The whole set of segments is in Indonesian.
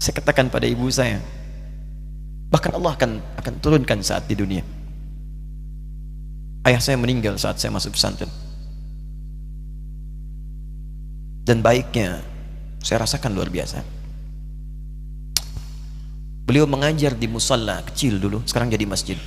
Saya katakan pada ibu saya, bahkan Allah akan turunkan saat di dunia. Ayah saya meninggal saat saya masuk pesantren, dan baiknya saya rasakan luar biasa. Beliau mengajar di musalla kecil dulu, sekarang jadi masjid.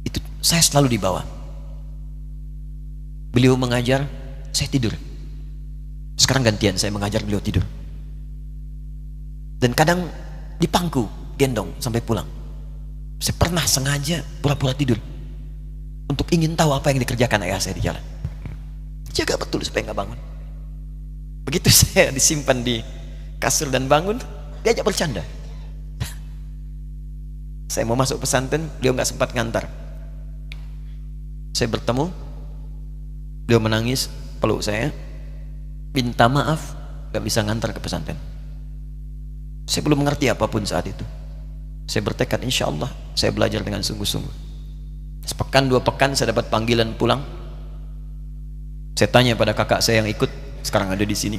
Itu saya selalu di bawah. Beliau mengajar, saya tidur. Sekarang gantian, saya mengajar, beliau tidur. Dan kadang dipangku, gendong sampai pulang. Saya pernah sengaja pura-pura tidur untuk ingin tahu apa yang dikerjakan ayah saya di jalan. Jaga betul supaya nggak bangun. Begitu saya disimpan di kasur dan bangun, diajak bercanda. Saya mau masuk pesantren, beliau nggak sempat ngantar. Saya bertemu, beliau menangis, peluk saya, minta maaf, nggak bisa ngantar ke pesantren. Saya belum mengerti apapun saat itu. Saya bertekad, insya Allah saya belajar dengan sungguh-sungguh. Sepekan 2 pekan saya dapat panggilan pulang. Saya tanya pada kakak saya yang ikut, sekarang ada di sini,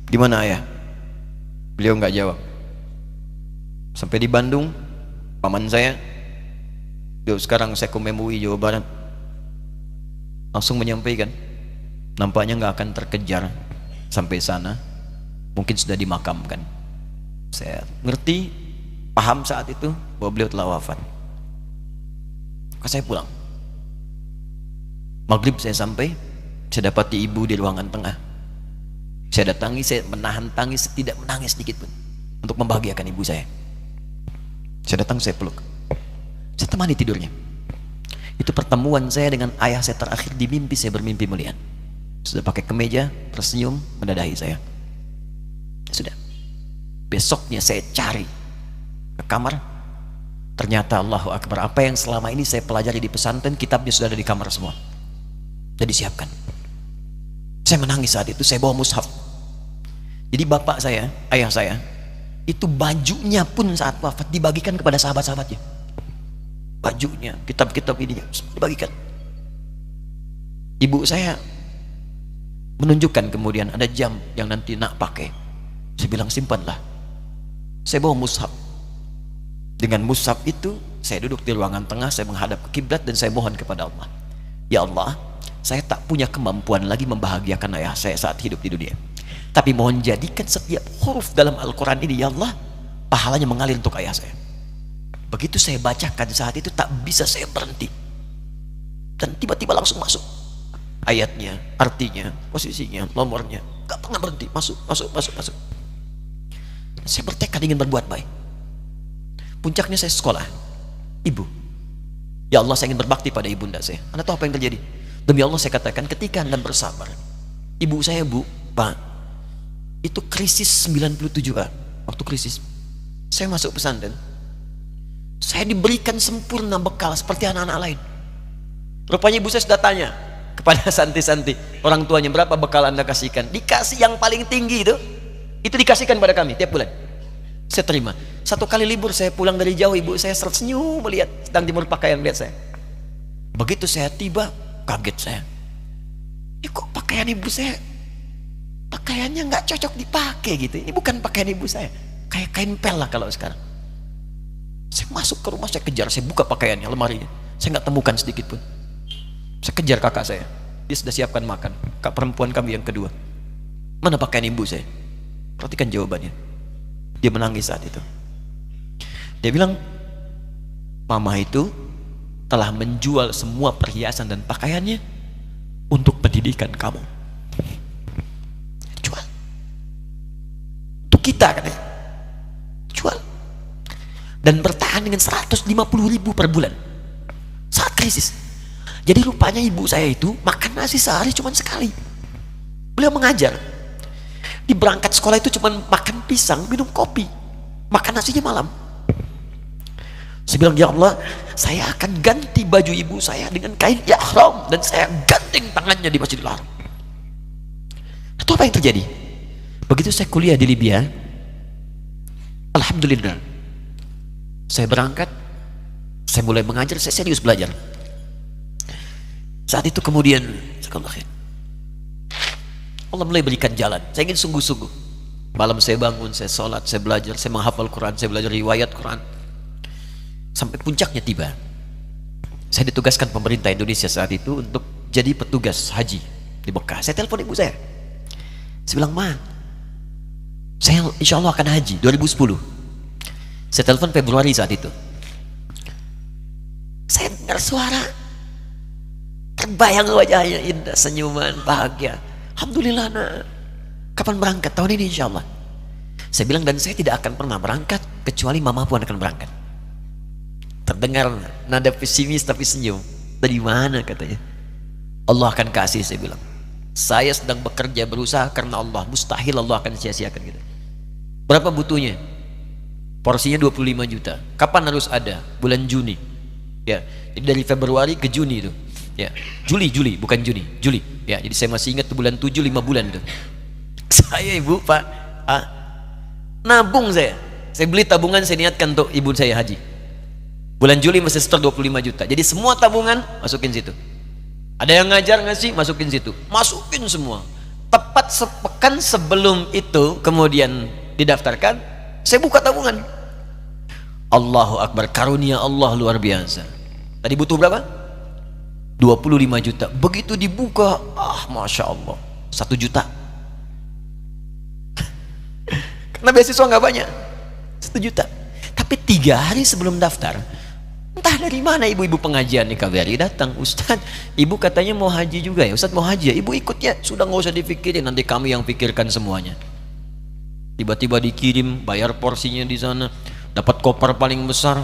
di mana ayah? Beliau nggak jawab. Sampai di Bandung, paman saya, beliau sekarang Sekom MUI Jawa Barat, langsung menyampaikan, nampaknya nggak akan terkejar sampai sana, mungkin sudah dimakamkan. Saya ngerti, paham saat itu bahwa beliau telah wafat. Maka saya pulang. Maghrib saya sampai, saya dapati ibu di ruangan tengah. Saya datangi, saya menahan tangis, tidak menangis sedikit pun untuk membahagiakan ibu saya. Saya datang, saya peluk, saya temani tidurnya. Itu pertemuan saya dengan ayah saya terakhir di mimpi. Saya bermimpi melihat sudah pakai kemeja, tersenyum, mendadahi saya. Sudah. Besoknya saya cari ke kamar, ternyata Allahu Akbar, apa yang selama ini saya pelajari di pesantren, kitabnya sudah ada di kamar semua, sudah disiapkan. Saya menangis saat itu. Saya bawa mushaf. Jadi bapak saya, ayah saya, itu bajunya pun saat wafat dibagikan kepada sahabat-sahabatnya. Bajunya, kitab-kitab ini semua dibagikan. Ibu saya menunjukkan kemudian ada jam yang nanti nak pakai. Saya bilang simpanlah. Saya bawa mushaf. Dengan mushaf itu saya duduk di ruangan tengah, saya menghadap ke kiblat dan saya mohon kepada Allah, ya Allah, saya tak punya kemampuan lagi membahagiakan ayah saya saat hidup di dunia, tapi mohon jadikan setiap huruf dalam Al-Quran ini, ya Allah, pahalanya mengalir untuk ayah saya. Begitu saya bacakan saat itu, tak bisa saya berhenti, dan tiba-tiba langsung masuk ayatnya, artinya, posisinya, nomornya, gak pernah berhenti, masuk. Saya bertekad ingin berbuat baik. Puncaknya saya sekolah, ibu, ya Allah, saya ingin berbakti pada ibunda saya. Anda tahu apa yang terjadi? Demi Allah saya katakan, ketika Anda bersabar, ibu saya, bu, pak, itu krisis 97 Pak. Waktu krisis saya masuk pesantren, saya diberikan sempurna bekal seperti anak-anak lain. Rupanya ibu saya sudah tanya kepada santi-santi, orang tuanya, berapa bekal Anda kasihkan? Dikasih yang paling tinggi itu dikasihkan pada kami tiap bulan. Saya terima. Satu kali libur saya pulang dari jauh, ibu saya tersenyum melihat sedang jemur pakaian melihat saya. Begitu saya tiba, kaget saya. Kok pakaian ibu saya, pakaiannya nggak cocok dipakai gitu. Ini bukan pakaian ibu saya, kayak kain pel lah kalau sekarang. Saya masuk ke rumah, saya kejar, saya buka pakaiannya, lemarinya, saya nggak temukan sedikit pun. Saya kejar kakak saya, dia sudah siapkan makan. Kak perempuan kami yang kedua, mana pakaian ibu saya? Perhatikan jawabannya. Dia menangis saat itu. Dia bilang, mama itu telah menjual semua perhiasan dan pakaiannya untuk pendidikan kamu. Jual. Untuk kita katanya. Jual. Dan bertahan dengan 150.000 per bulan saat krisis. Jadi rupanya ibu saya itu makan nasi sehari cuma sekali. Beliau mengajar. Di berangkat sekolah itu cuma makan pisang, minum kopi, makan nasinya malam. Saya bilang, ya Allah, saya akan ganti baju ibu saya dengan kain ihram dan saya gandeng tangannya di Masjidil Haram. Itu apa yang terjadi? Begitu saya kuliah di Libya, alhamdulillah, saya berangkat, saya mulai mengajar, saya serius belajar. Saat itu kemudian Allah mulai berikan jalan. Saya ingin sungguh-sungguh. Malam saya bangun, saya sholat, saya belajar, saya menghafal Quran, saya belajar riwayat Quran. Sampai puncaknya tiba. Saya ditugaskan pemerintah Indonesia saat itu untuk jadi petugas haji di Mekah. Saya telepon ibu saya. Saya bilang, Ma, saya insya Allah akan haji 2010. Saya telepon Februari saat itu. Saya dengar suara, terbayang wajahnya indah, senyuman, bahagia. Alhamdulillah, nak. Kapan berangkat? Tahun ini insya Allah. Saya bilang, dan saya tidak akan pernah berangkat kecuali mama pun akan berangkat. Terdengar nada pesimis tapi senyum. Dari mana katanya? Allah akan kasih, saya bilang. Saya sedang bekerja berusaha karena Allah. Mustahil Allah akan sia-siakan kita. Berapa butuhnya? Porsinya 25 juta. Kapan harus ada? Bulan Juni. Ya, jadi dari Februari ke Juni itu. Ya, Juli bukan Juni, Juli. Ya, jadi saya masih ingat tuh bulan 7, 5 bulan itu. Saya ibu, Pak, nabung saya beli tabungan, saya niatkan untuk ibu saya haji. Bulan Juli masih setor 25 juta. Jadi semua tabungan masukin situ. Ada yang ngajar ngasih, masukin situ. Masukin semua. Tepat sepekan sebelum itu kemudian didaftarkan, saya buka tabungan. Allahu Akbar, karunia Allah luar biasa. Tadi butuh berapa? 25 juta. Begitu dibuka, Masya Allah, 1 juta. Karena beasiswa nggak banyak, 1 juta. Tapi 3 hari sebelum daftar, entah dari mana ibu-ibu pengajian di KBRI datang, Ustadz, ibu katanya mau haji juga ya, Ustadz mau haji ya, ibu ikut ya, sudah nggak usah dipikirin, nanti kami yang pikirkan semuanya. Tiba-tiba dikirim, bayar porsinya di sana, dapat koper paling besar.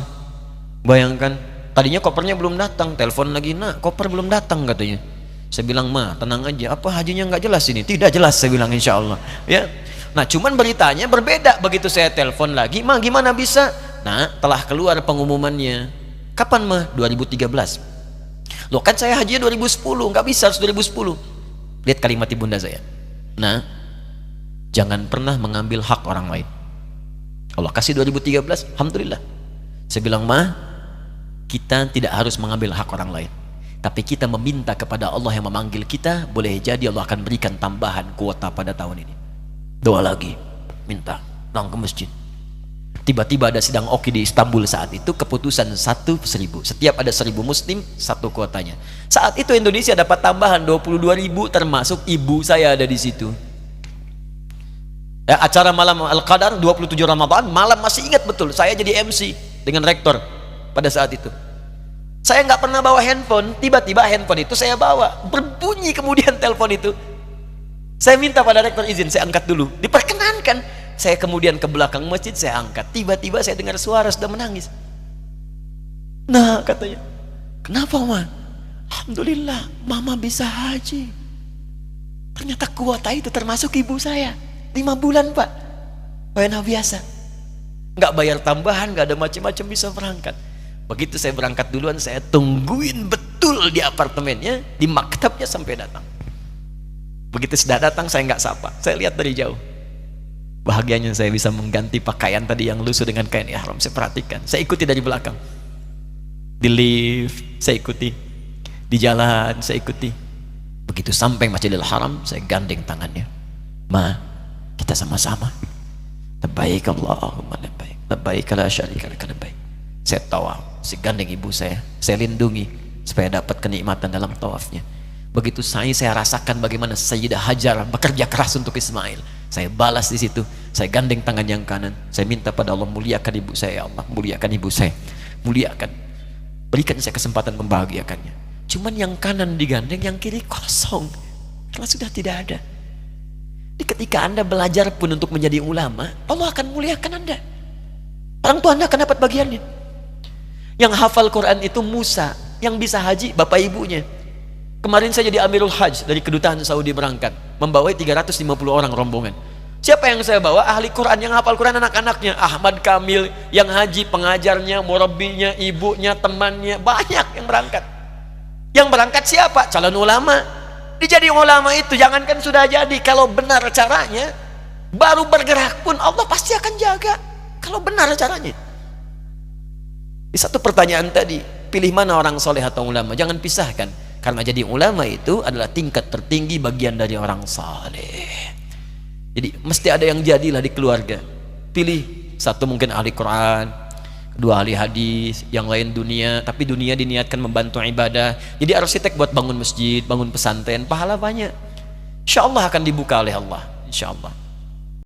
Bayangkan, tadinya kopernya belum datang, telepon lagi, nak koper belum datang katanya. Saya bilang, Ma, tenang aja, apa hajinya nggak jelas ini? Tidak jelas, saya bilang, insya Allah. Ya. Nah, cuman beritanya berbeda. Begitu saya telepon lagi, Ma, gimana bisa? Nah, telah keluar pengumumannya. Kapan, Ma? 2013. Loh, kan saya hajinya 2010, nggak bisa, harus 2010. Lihat kalimat ibunda saya. Nah, jangan pernah mengambil hak orang lain. Allah kasih 2013, alhamdulillah. Saya bilang, Ma, kita tidak harus mengambil hak orang lain, tapi kita meminta kepada Allah yang memanggil kita. Boleh jadi Allah akan berikan tambahan kuota pada tahun ini. Doa lagi, minta, datang ke masjid. Tiba-tiba ada sidang oki di Istanbul saat itu, keputusan 1.000. Setiap ada 1.000 muslim, 1 kuotanya. Saat itu Indonesia dapat tambahan 22.000, termasuk ibu saya ada di situ. Ya, acara malam Al-Qadar 27 Ramadan, malam masih ingat betul, saya jadi MC dengan rektor pada saat itu. Saya nggak pernah bawa handphone, tiba-tiba handphone itu saya bawa, berbunyi kemudian telepon itu. Saya minta pada rektor izin, saya angkat dulu, diperkenankan. Saya kemudian ke belakang masjid, saya angkat. Tiba-tiba saya dengar suara sudah menangis. Nah, katanya, kenapa, Ma? Alhamdulillah, Mama bisa haji. Ternyata kuota itu termasuk ibu saya. 5 bulan, Pak. Enak biasa. Nggak bayar tambahan, nggak ada macam-macam, bisa berangkat. Begitu saya berangkat duluan, saya tungguin betul di apartemennya, di maktabnya sampai datang. Begitu sudah datang, saya nggak sapa, saya lihat dari jauh. Bahagianya saya bisa mengganti pakaian tadi yang lusuh dengan kain ihram. Saya perhatikan, saya ikuti dari belakang. Di lift, saya ikuti. Di jalan, saya ikuti. Begitu sampai Masjidil Haram, saya gandeng tangannya. Ma, kita sama-sama. Labbaik Allahumma labbaik. Labbaik la syarika laka labbaik. Saya tawaf, saya gandeng ibu saya lindungi supaya dapat kenikmatan dalam tawafnya. Begitu saya rasakan bagaimana Sayyidah Hajar bekerja keras untuk Ismail. Saya balas di situ, saya gandeng tangan yang kanan. Saya minta pada Allah, muliakan ibu saya, ya Allah, muliakan ibu saya, muliakan, berikan saya kesempatan membahagiakannya. Cuman yang kanan digandeng, yang kiri kosong, karena sudah tidak ada. Jadi ketika Anda belajar pun untuk menjadi ulama, Allah akan muliakan Anda. Orang tua Anda akan dapat bagiannya. Yang hafal Quran itu Musa, yang bisa haji bapak ibunya. Kemarin saya jadi Amirul Hajj dari kedutaan Saudi berangkat, membawai 350 orang rombongan. Siapa yang saya bawa? Ahli Quran, yang hafal Quran anak-anaknya. Ahmad Kamil, yang haji, pengajarnya, murabbinya, ibunya, temannya, banyak yang berangkat. Yang berangkat siapa? Calon ulama. Dijadi ulama itu, jangankan sudah jadi, kalau benar caranya, baru bergerak pun Allah pasti akan jaga. Kalau benar caranya. Di satu pertanyaan tadi, pilih mana orang soleh atau ulama? Jangan pisahkan. Karena jadi ulama itu adalah tingkat tertinggi bagian dari orang saleh. Jadi mesti ada yang jadilah di keluarga. Pilih satu mungkin ahli Quran, kedua ahli hadis, yang lain dunia, tapi dunia diniatkan membantu ibadah. Jadi arsitek buat bangun masjid, bangun pesantren, pahala banyak. Insya Allah akan dibuka oleh Allah, insya Allah.